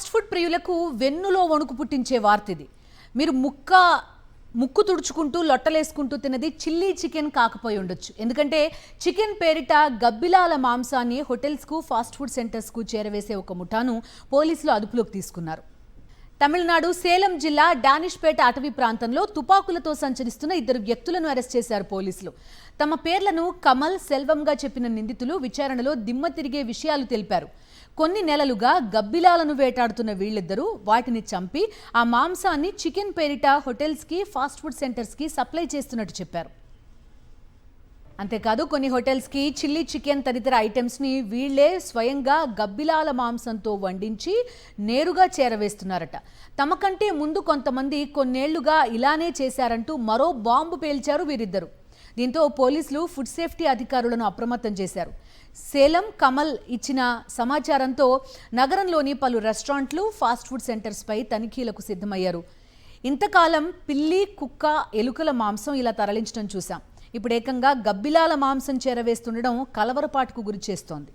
Fast food ప్రియులకు వెన్నులో వణుకు పుట్టించే వార్తిది. మీరు ముక్కు తుడుచుకుంటూ లొట్టలేసుకుంటూ తినది చిల్లీ చికెన్ కాకపోయి ఉండొచ్చు. ఎందుకంటే చికెన్ పేరిట గబ్బిలాల మాంసాన్ని హోటల్స్కు ఫాస్ట్ ఫుడ్ సెంటర్స్కు చేరవేసే ఒక ముఠాను పోలీసులు అదుపులోకి తీసుకున్నారు. తమిళనాడు సేలం జిల్లా డానిష్పేట అటవీ ప్రాంతంలో తుపాకులతో సంచరిస్తున్న ఇద్దరు వ్యక్తులను అరెస్ట్ చేశారు పోలీసులు. తమ పేర్లను కమల్, సెల్వంగా చెప్పిన నిందితులు విచారణలో దిమ్మ తిరిగే విషయాలు తెలిపారు. కొన్ని నెలలుగా గబ్బిలాలను వేటాడుతున్న వీళ్ళిద్దరూ వాటిని చంపి ఆ మాంసాన్ని చికెన్ పేరిట హోటల్స్కి, ఫాస్ట్ ఫుడ్ సెంటర్స్కి సప్లై చేస్తున్నట్టు చెప్పారు. అంతేకాదు కొన్ని హోటల్స్కి చిల్లీ చికెన్ తదితర ఐటమ్స్ని వీళ్లే స్వయంగా గబ్బిలాల మాంసంతో వండించి నేరుగా చేరవేస్తున్నారట. తమకంటే ముందు కొంతమంది కొన్నేళ్లుగా ఇలానే చేశారంటూ మరో బాంబు పేల్చారు వీరిద్దరు. దీంతో పోలీసులు ఫుడ్ సేఫ్టీ అధికారులను అప్రమత్తం చేశారు. సేలం కమల్ ఇచ్చిన సమాచారంతో నగరంలోని పలు రెస్టారెంట్లు, ఫాస్ట్ ఫుడ్ సెంటర్స్పై తనిఖీలకు సిద్ధమయ్యారు. ఇంతకాలం పిల్లి, కుక్క, ఎలుకల మాంసం ఇలా తరలించడం చూశాం. ఇప్పుడు ఏకంగా గబ్బిలాల మాంసం చేరవేస్తుండడం కలవరపాటుకు గురి చేస్తోంది.